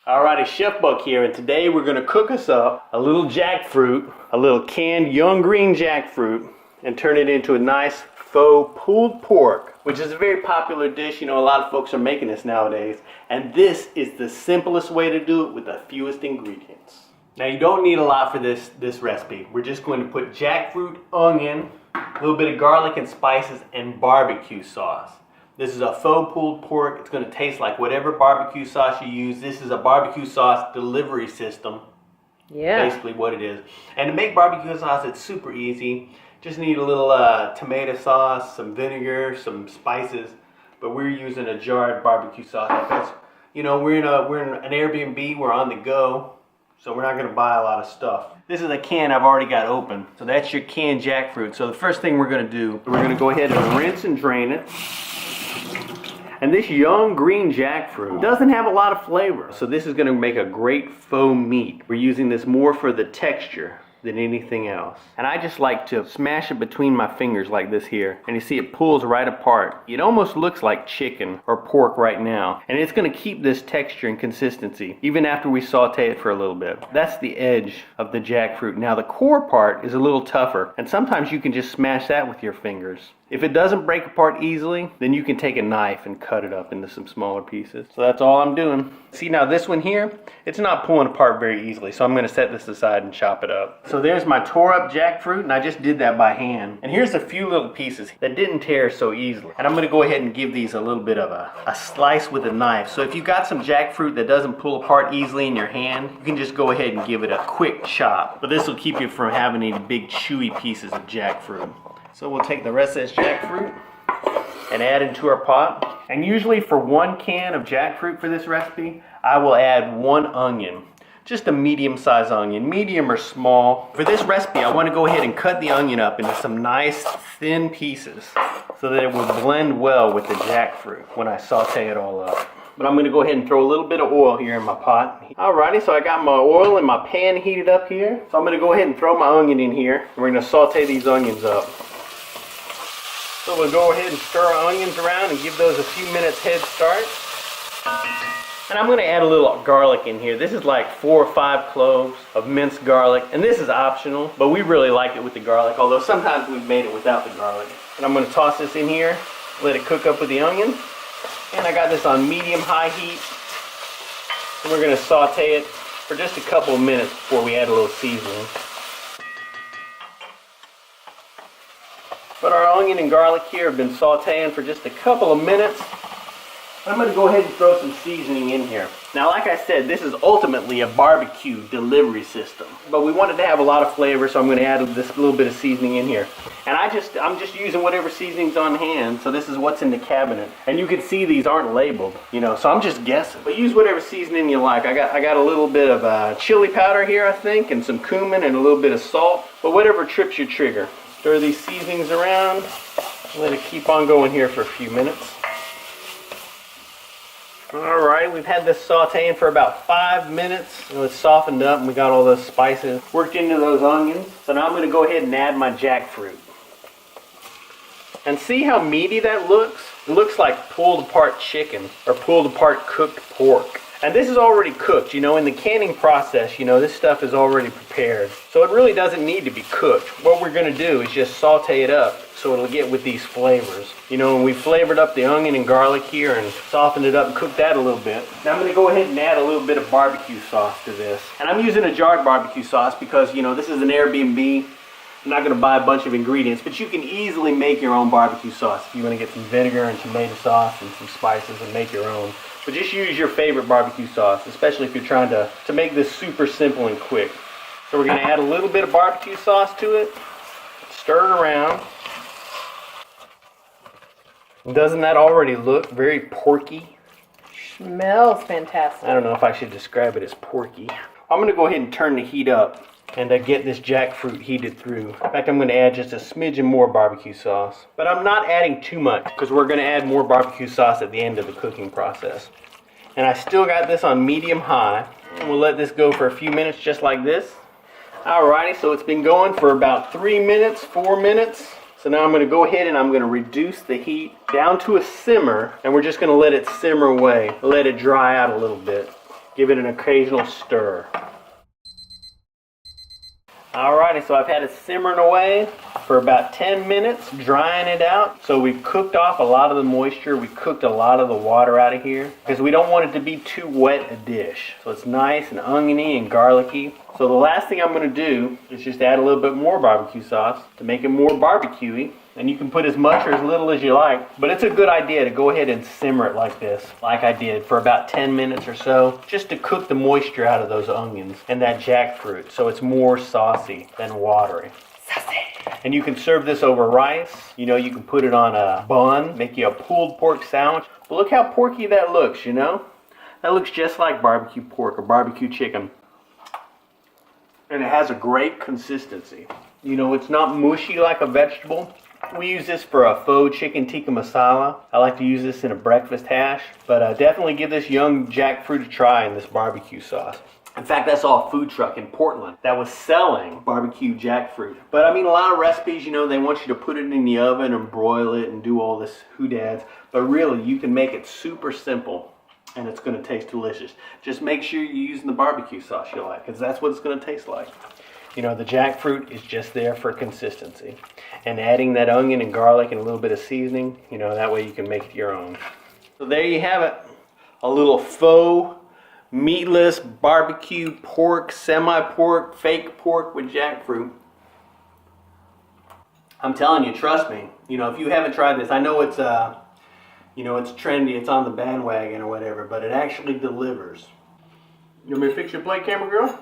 Alrighty, Chef Buck here, and today we're going to cook us up a little jackfruit, a little canned young green jackfruit, and turn it into a nice faux pulled pork, which is a very popular dish. You know, a lot of folks are making this nowadays, and this is the simplest way to do it with the fewest ingredients. Now, you don't need a lot for this recipe. We're just going to put jackfruit, onion, a little bit of garlic and spices, and barbecue sauce. This is a faux pulled pork. It's going to taste like whatever barbecue sauce you use. This is a barbecue sauce delivery system. Yeah. Basically what it is. And to make barbecue sauce, it's super easy. Just need a little tomato sauce, some vinegar, some spices. But we're using a jarred barbecue sauce because, you know, we're in an Airbnb. We're on the go. So we're not going to buy a lot of stuff. This is a can I've already got open. So that's your canned jackfruit. So the first thing we're going to do, we're going to go ahead and rinse and drain it. And this young green jackfruit doesn't have a lot of flavor, so this is going to make a great faux meat. We're using this more for the texture than anything else. And I just like to smash it between my fingers like this here, and you see it pulls right apart. It almost looks like chicken or pork right now, and it's going to keep this texture and consistency even after we saute it for a little bit. That's the edge of the jackfruit. Now the core part is a little tougher, and sometimes you can just smash that with your fingers. If it doesn't break apart easily, then you can take a knife and cut it up into some smaller pieces. So that's all I'm doing. See, now this one here, it's not pulling apart very easily, so I'm going to set this aside and chop it up. So there's my tore up jackfruit, and I just did that by hand. And here's a few little pieces that didn't tear so easily. And I'm going to go ahead and give these a little bit of a slice with a knife. So if you've got some jackfruit that doesn't pull apart easily in your hand, you can just go ahead and give it a quick chop. But this will keep you from having any big chewy pieces of jackfruit. So we'll take the rest of this jackfruit and add into our pot. And usually for 1 can of jackfruit for this recipe, I will add 1 onion. Just a medium-sized onion, medium or small. For this recipe, I want to go ahead and cut the onion up into some nice thin pieces so that it will blend well with the jackfruit when I saute it all up. But I'm going to go ahead and throw a little bit of oil here in my pot. Alrighty, so I got my oil in my pan heated up here. So I'm going to go ahead and throw my onion in here. And we're going to saute these onions up. So we'll go ahead and stir our onions around and give those a few minutes head start. And I'm going to add a little garlic in here. This is like 4 or 5 cloves of minced garlic. And this is optional, but we really like it with the garlic, although sometimes we've made it without the garlic. And I'm going to toss this in here, let it cook up with the onion. And I got this on medium-high heat. And we're going to saute it for just a couple of minutes before we add a little seasoning. But our onion and garlic here have been sauteing for just a couple of minutes. I'm going to go ahead and throw some seasoning in here. Now, like I said, this is ultimately a barbecue delivery system. But we wanted to have a lot of flavor, so I'm going to add this little bit of seasoning in here. And I'm just using whatever seasoning's on hand, so this is what's in the cabinet. And you can see these aren't labeled, you know, so I'm just guessing. But use whatever seasoning you like. I got a little bit of chili powder here, I think, and some cumin and a little bit of salt. But whatever trips your trigger. Stir these seasonings around. Let it keep on going here for a few minutes. Alright, we've had this sauteing for about 5 minutes. It's softened up and we got all those spices worked into those onions. So now I'm going to go ahead and add my jackfruit. And see how meaty that looks? It looks like pulled apart chicken or pulled apart cooked pork. And this is already cooked, you know, in the canning process, you know, this stuff is already prepared. So it really doesn't need to be cooked. What we're going to do is just saute it up so it'll get with these flavors. You know, when we flavored up the onion and garlic here and softened it up and cooked that a little bit. Now I'm going to go ahead and add a little bit of barbecue sauce to this. And I'm using a jarred barbecue sauce because, you know, this is an Airbnb. I'm not going to buy a bunch of ingredients, but you can easily make your own barbecue sauce if you want to get some vinegar and tomato sauce and some spices and make your own. But just use your favorite barbecue sauce, especially if you're trying to make this super simple and quick. So we're going to add a little bit of barbecue sauce to it. Stir it around. Doesn't that already look very porky? Smells fantastic. I don't know if I should describe it as porky. I'm going to go ahead and turn the heat up and get this jackfruit heated through. In fact, I'm going to add just a smidgen more barbecue sauce. But I'm not adding too much because we're going to add more barbecue sauce at the end of the cooking process. And I still got this on medium-high. And we'll let this go for a few minutes just like this. Alrighty, so it's been going for about 3 minutes, 4 minutes. So now I'm going to go ahead and I'm going to reduce the heat down to a simmer. And we're just going to let it simmer away. Let it dry out a little bit. Give it an occasional stir. Alrighty, so I've had it simmering away for about 10 minutes, drying it out. So we've cooked off a lot of the moisture. We cooked a lot of the water out of here because we don't want it to be too wet a dish. So it's nice and oniony and garlicky. So the last thing I'm going to do is just add a little bit more barbecue sauce to make it more barbecuey. And you can put as much or as little as you like. But it's a good idea to go ahead and simmer it like this, like I did, for about 10 minutes or so, just to cook the moisture out of those onions and that jackfruit so it's more saucy than watery. Saucy. And you can serve this over rice. You know, you can put it on a bun, make you a pulled pork sandwich. But look how porky that looks, you know? That looks just like barbecue pork or barbecue chicken. And it has a great consistency. You know, it's not mushy like a vegetable. We use this for a faux chicken tikka masala. I like to use this in a breakfast hash, but definitely give this young jackfruit a try in this barbecue sauce. In fact, I saw a food truck in Portland that was selling barbecue jackfruit. But I mean, a lot of recipes, you know, they want you to put it in the oven and broil it and do all this hoodads. But really, you can make it super simple and it's going to taste delicious. Just make sure you're using the barbecue sauce you like, because that's what it's going to taste like. You know, the jackfruit is just there for consistency. And adding that onion and garlic and a little bit of seasoning, you know, that way you can make it your own. So there you have it. A little faux, meatless, barbecue pork, semi-pork, fake pork with jackfruit. I'm telling you, trust me. You know, if you haven't tried this, I know it's, you know, it's trendy, it's on the bandwagon or whatever, but it actually delivers. You want me to fix your plate, camera girl?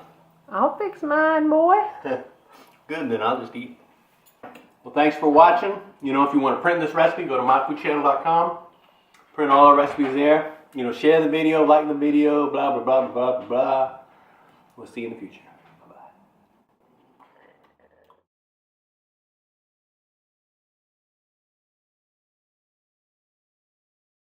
I'll fix mine, boy. Good, then I'll just eat. Well, thanks for watching. You know, if you want to print this recipe, go to myfoodchannel.com. Print all our recipes there. You know, share the video, like the video, blah, blah, blah, blah, blah, blah. We'll see you in the future.